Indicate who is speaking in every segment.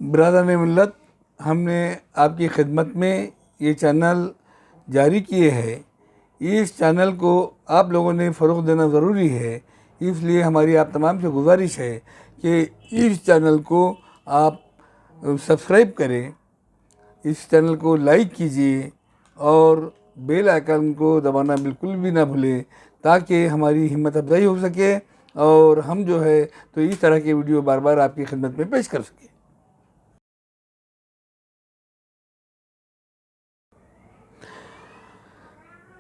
Speaker 1: ब्रादरान मिल्लत, हमने आपकी खिदमत में ये चैनल जारी किए हैं। इस चैनल को आप लोगों ने फ़रोग़ देना ज़रूरी है, इसलिए हमारी आप तमाम से गुजारिश है कि इस चैनल को आप सब्सक्राइब करें, इस चैनल को लाइक कीजिए और बेल आइकन को दबाना बिल्कुल भी ना भूलें, ताकि हमारी हिम्मत अफजाई हो सके और हम जो है तो इस तरह के वीडियो बार बार आपकी खिदमत में पेश कर सकें।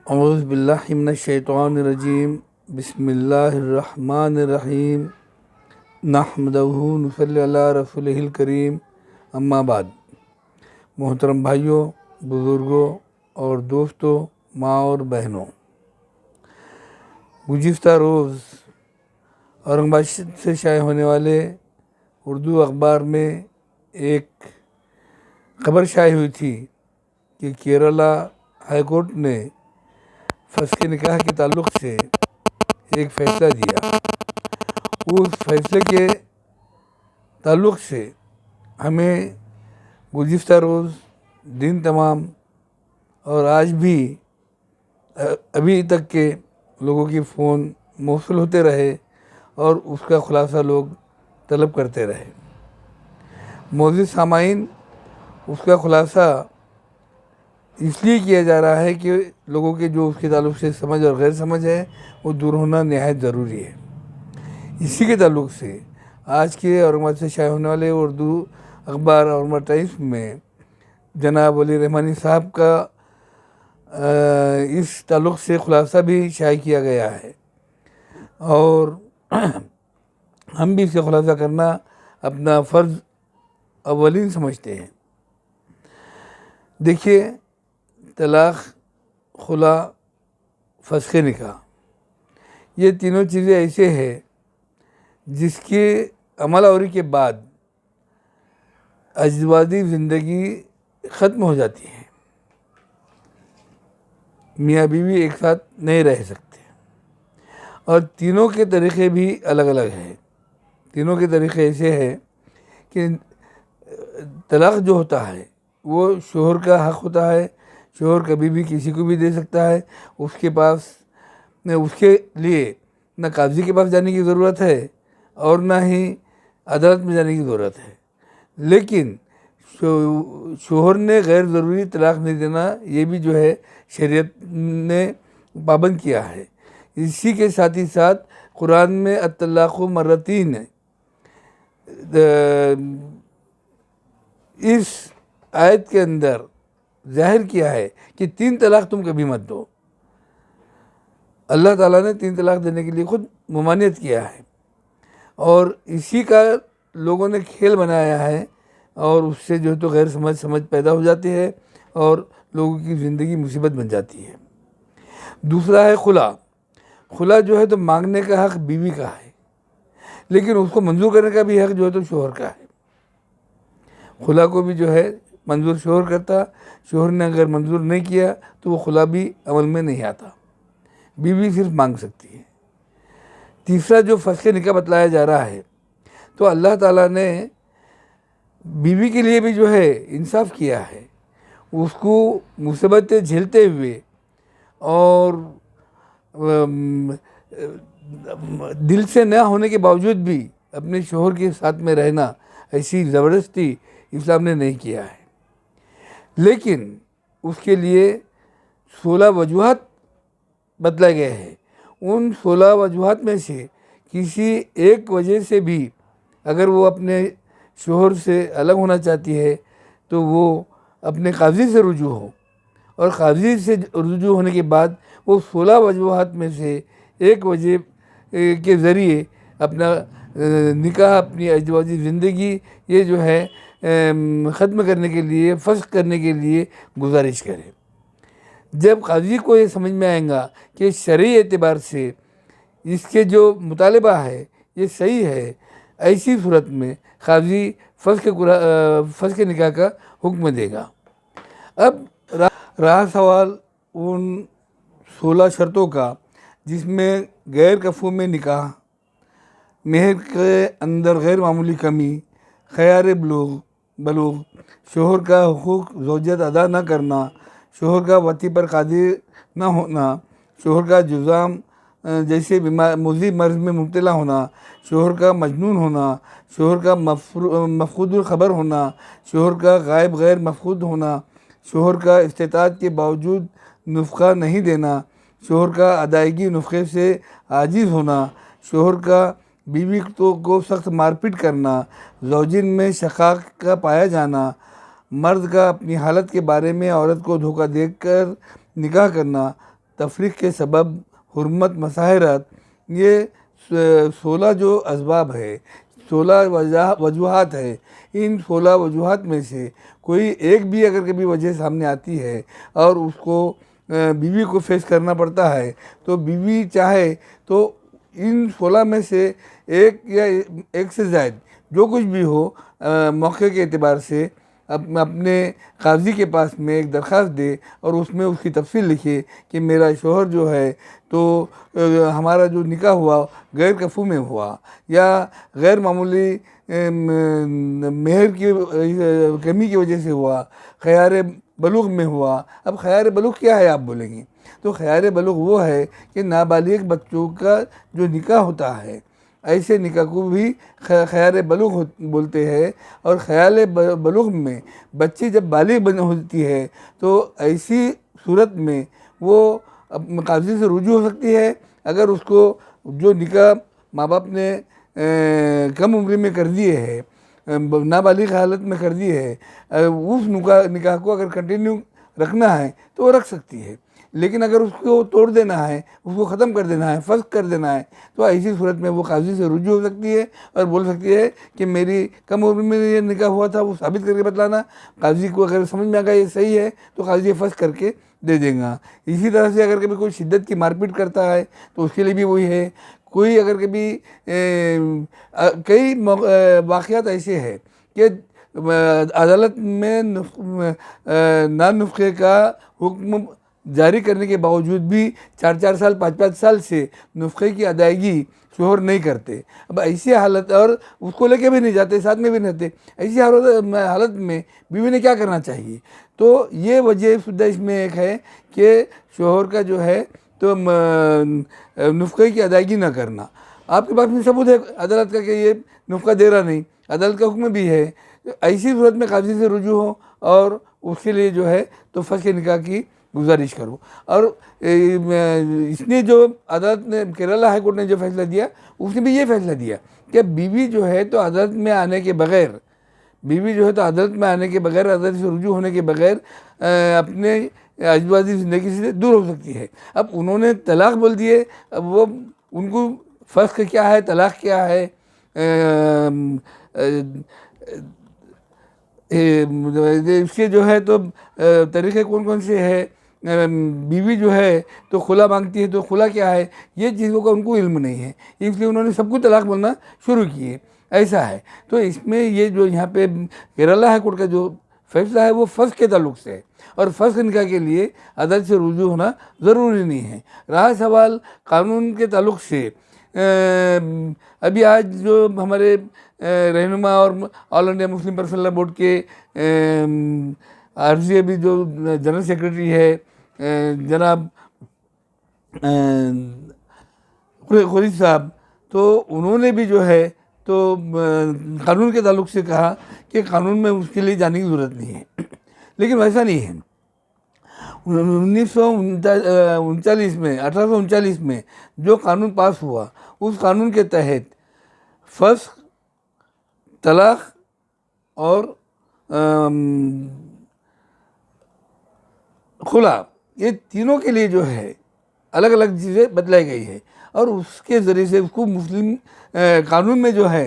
Speaker 1: औज़ु बिल्लाहि मिनश शैतानिर रजीम, बिस्मिल्लाहिर रहमानिर रहीम, नहमदुहु व नुसल्ली अला रसूलिहिल करीम, अम्मा बाद। मोहतरम भाइयों, बुज़ुर्गों और दोस्तों, माँ और बहनों, गुज़िश्ता रोज़ औरंगाबाद से शाये होने वाले उर्दू अखबार में एक खबर शाये हुई थी कि केरला हाई कोर्ट ने फस्ख़ निकाह के ताल्लुक़ से एक फ़ैसला दिया। उस फैसले के ताल्लुक़ से हमें गुज़िश्ता रोज़ दिन तमाम और आज भी अभी तक के लोगों के फ़ोन मौसूल होते रहे और उसका ख़ुलासा लोग तलब करते रहे। मोअज़्ज़िज़ सामाईन, उसका ख़ुलासा इसलिए किया जा रहा है कि लोगों के जो उसके ताल्लुक़ से समझ और गैर समझ है वो दूर होना निहायत ज़रूरी है। इसी के ताल्लुक़ से आज के औरंगाबाद से शाये होने वाले उर्दू अखबार औरंगाबाद टाइम्स में जनाब वली रहमानी साहब का इस ताल्लुक़ से ख़ुलासा भी शाये किया गया है और हम भी इसे ख़ुलासा करना अपना फ़र्ज़ अव्वलीन समझते हैं। देखिए, तलाक़, खुला, फस्ख़ निकाह, ये तीनों चीज़ें ऐसे हैं जिसके अमल आवरी के बाद अज़दवाजी ज़िंदगी ख़त्म हो जाती है। मियाँ बीवी एक साथ नहीं रह सकते और तीनों के तरीक़े भी अलग अलग हैं। तीनों के तरीक़े ऐसे हैं कि तलाक़ जो होता है वो शोहर का हक़ होता है। शोहर कभी भी किसी को भी दे सकता है। उसके पास उसके लिए न काज़ी के पास जाने की ज़रूरत है और ना ही अदालत में जाने की ज़रूरत है। लेकिन शोहर ने गैर ज़रूरी तलाक़ नहीं देना, ये भी जो है शरीयत ने पाबंद किया है। इसी के साथ ही साथ कुरान में अत-तलाक़ु मर्रतैन है। इस आयत के अंदर ज़ाहिर किया है कि 3 तलाक़ तुम कभी मत दो। अल्लाह ताला ने 3 तलाक़ देने के लिए ख़ुद ममानियत किया है और इसी का लोगों ने खेल बनाया है और उससे जो है तो गैर समझ पैदा हो जाती है और लोगों की ज़िंदगी मुसीबत बन जाती है। दूसरा है खुला। खुला जो है तो मांगने का हक़ बीवी का है, लेकिन उसको मंजूर करने का भी हक़ जो है तो शोहर का है। खुला को भी जो है मंजूर शोहर करता, शोहर ने अगर मंजूर नहीं किया तो वो खुला भी अमल में नहीं आता, बीवी सिर्फ मांग सकती है। तीसरा जो फस्ख़ निकाह बतलाया जा रहा है, तो अल्लाह ताला ने बीवी के लिए भी जो है इंसाफ किया है। उसको मुसीबतें झेलते हुए और दिल से न होने के बावजूद भी अपने शोहर के साथ में रहना, ऐसी ज़बरदस्ती इस्लाम ने नहीं किया है। लेकिन उसके लिए 16 वजूहात बतलाए गए हैं। उन 16 वजूहात में से किसी एक वजह से भी अगर वो अपने शोहर से अलग होना चाहती है तो वो अपने काज़ी से रुजू हो और काज़ी से रुजू होने के बाद वो 16 वजूहात में से एक वजह के ज़रिए अपना निकाह, अपनी अज़दवाजी ज़िंदगी ये जो है ख़त्म करने के लिए, फस्ख़ करने के लिए गुजारिश करे। जब काज़ी को ये समझ में आएगा कि शरई एतबार से इसके जो मुतालबा है ये सही है, ऐसी सूरत में काज़ी फस्ख़ निकाह का हुक्म देगा। अब रहा सवाल उन 16 शर्तों का जिसमें गैर कफ़ू में निकाह, मेहर के अंदर गैर मामूली कमी, ख़यार बुलूग़, बलूग, शोहर का हुकूक ज़ौजियत अदा न करना, शोहर का वती पर कादिर न होना, शोहर का जुज़ाम जैसे बीमार मुज़ी मर्ज़ में मुब्तला होना, शोहर का मजनून होना, शोहर का मफकूदुल ख़बर होना, शोहर का गायब गैर मफकूद होना, शोहर का इस्तिताअत के बावजूद नुफ़क़ा नहीं देना, शोहर का अदायगी नुफ़क़े से आजिज़ होना, शोहर का बीवी को सख्त मारपीट करना, ज़ौजिन में शक़ाक़ का पाया जाना, मर्द का अपनी हालत के बारे में औरत को धोखा देकर निकाह करना, तफरीक़ के सबब हुर्मत मसाहरत, ये 16 जो असबाब है, 16 वजूहात है। इन 16 वजूहात में से कोई एक भी अगर कभी वजह सामने आती है और उसको बीवी को फेस करना पड़ता है, तो बीवी चाहे तो इन 16 में से एक या एक से ज़्यादा जो कुछ भी हो मौके के एतबार से अपने काजी के पास में एक दरख्वास्त दे और उसमें उसकी तफसील लिखे कि मेरा शोहर जो है तो हमारा जो निकाह हुआ गैर कफ़ू में हुआ या गैर मामूली मेहर की कमी की वजह से हुआ, ख़यार बलूग में हुआ। अब ख़यार बलूग क्या है आप बोलेंगे, तो ख़यार बलूग वो है कि नाबालिग बच्चों का जो निकाह होता है, ऐसे निकाह को भी ख़यार बलूग बोलते हैं। और ख़याल बलूग में बच्ची जब बालिग बन होती है तो ऐसी सूरत में वो काजी से रुजू हो सकती है। अगर उसको जो निकाह माँ बाप ने कम उम्र में कर दिए है, नाबालिग हालत में कर दिए है, उस निकाह को अगर कंटिन्यू रखना है तो वो रख सकती है। लेकिन अगर उसको तोड़ देना है, उसको ख़त्म कर देना है, फस्ख कर देना है, तो ऐसी सूरत में वो काजी से रुजू हो सकती है और बोल सकती है कि मेरी कम उम्र में ये निकाह हुआ था, वो साबित करके बतलाना। काजी को अगर समझ में आ गया ये सही है तो काजी फस्ख करके दे देगा। इसी तरह से अगर कभी कोई शिद्दत की मारपीट करता है तो उसके लिए भी वही है। कोई अगर कभी कई वाक़यात ऐसे हैं कि अदालत में ना नुस्खे का हुक्म जारी करने के बावजूद भी 4-4 साल 5-5 साल से नुस्खे की अदायगी शोहर नहीं करते। अब ऐसी हालत, और उसको लेके भी नहीं जाते, साथ में भी नहीं रहते, ऐसी हालत में बीवी ने क्या करना चाहिए? तो ये वजह शुद्ध इसमें एक है कि शोहर का जो है तो नुस्खे की अदायगी ना करना। आपके पास में सबूत है अदालत का कि ये नुस्खा दे रहा नहीं, अदालत का हुक्म भी है, ऐसी सूरत में काजी से रुजू हो और उसके लिए जो है तो फस्ख निकाह की गुजारिश करो। और इसने जो अदालत ने, केरला हाई कोर्ट ने जो फैसला दिया, उसने भी ये फैसला दिया कि बीवी जो है तो अदालत में आने के बगैर, अदालत से रुजू होने के बगैर अपने अजवाजी ज़िंदगी से दूर हो सकती है। अब उन्होंने तलाक बोल दिए, अब वो उनको फस्ख क्या है, तलाक क्या है, इसके जो है तो तरीक़े कौन कौन से है, बीवी जो है तो खुला मांगती है तो खुला क्या है, ये चीज़ों का उनको इल्म नहीं है, इसलिए उन्होंने सबको तलाक बोलना शुरू किए। ऐसा है। तो इसमें ये जो यहाँ पे केरला हाई कोर्ट का जो फैसला है वो फस्ख के ताल्लुक से है, और फस्ख निकाह के लिए अदालत से रुजू होना ज़रूरी नहीं है। रहा सवाल कानून के ताल्लुक से, अभी आज जो हमारे रहनुमा और all India Muslim personal law board के आरजी अभी जो जनरल सेक्रेटरी है जनाब खुरीद साहब, तो उन्होंने भी जो है तो कानून के ताल्लुक से कहा कि कानून में उसके लिए जाने की ज़रूरत नहीं है। लेकिन वैसा नहीं है। 1839 में जो कानून पास हुआ, उस कानून के तहत फस्ख, तलाक और खुला, ये तीनों के लिए जो है अलग अलग चीज़ें बदलाई गई है। और उसके ज़रिए से उसको मुस्लिम कानून में जो है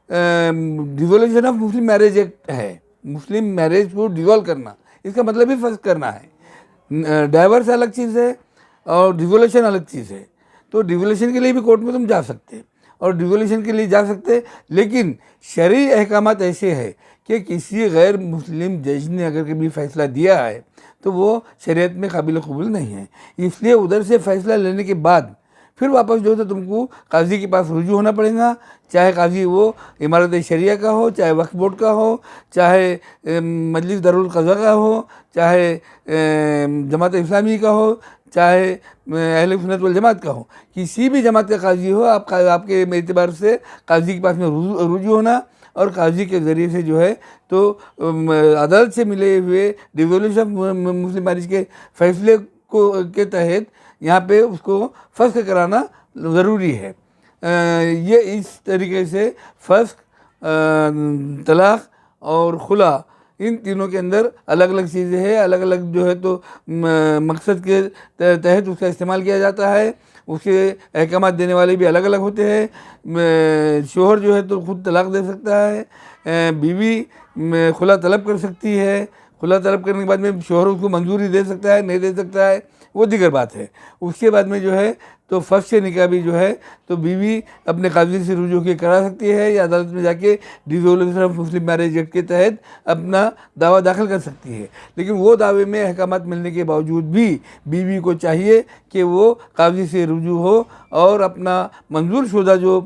Speaker 1: dissolution of Muslim marriage act है, मुस्लिम मैरिज को डिसॉल्व करना, इसका मतलब ही फस्ख करना है। डाइवर्स अलग चीज़ है और डिसोल्यूशन अलग चीज़ है। तो डिसोल्यूशन के लिए भी कोर्ट में तुम जा सकते और डिसोल्यूशन के लिए जा सकते, लेकिन शरई अहकामात ऐसे है कि किसी गैर मुस्लिम जज ने अगर कभी फ़ैसला दिया है तो वो शरीयत में काबिल कबूल नहीं है। इसलिए उधर से फ़ैसला लेने के बाद फिर वापस जो है तो तुमको काजी के पास रुजू होना पड़ेगा, चाहे काजी वो इमारत शरिया का हो, चाहे वक्फ बोर्ड का हो, चाहे मजलिस दारुल क़ज़ा का हो, चाहे जमात इस्लामी का हो, चाहे अहले सुन्नत वल जमात का हो, किसी भी जमात का काजी हो, आपके एतबार से काजी के पास में रुजू होना और काजी के ज़रिए से जो है तो अदालत से मिले हुए डिसोल्यूशन मुस्लिम मैरिज के फैसले को के तहत यहाँ पे उसको फस्ख कराना ज़रूरी है। ये इस तरीके से फस्ख, तलाक़ और खुला, इन तीनों के अंदर अलग अलग चीज़ें हैं, अलग अलग जो है तो मकसद के तहत उसका इस्तेमाल किया जाता है। उसके अहकामात देने वाले भी अलग अलग होते हैं। शोहर जो है तो खुद तलाक़ दे सकता है, बीवी खुला तलब कर सकती है, खुला तलब करने के बाद में शोहर उसको मंजूरी दे सकता है, नहीं दे सकता है, वो दीगर बात है। उसके बाद में जो है तो फर्स्ट से निकाह भी जो है तो बीवी अपने काजी से रुजू के करा सकती है या अदालत में जाके dissolution of Muslim marriage act के तहत अपना दावा दाखिल कर सकती है। लेकिन वो दावे में अहकामात मिलने के बावजूद भी बीवी को चाहिए कि वो काजी से रुजू हो और अपना मंजूर शुदा जो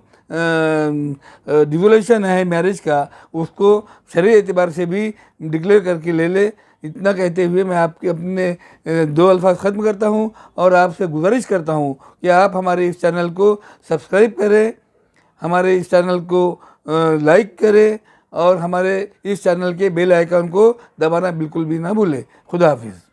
Speaker 1: डिवोल्यूशन है मैरिज का उसको शरई एतबार से भी डिक्लेयर करके ले ले। इतना कहते हुए मैं आपके अपने दो अल्फाज ख़त्म करता हूँ और आपसे गुजारिश करता हूँ कि आप हमारे इस चैनल को सब्सक्राइब करें, हमारे इस चैनल को लाइक करें और हमारे इस चैनल के बेल आइकन को दबाना बिल्कुल भी ना भूलें। खुदा हाफिज़।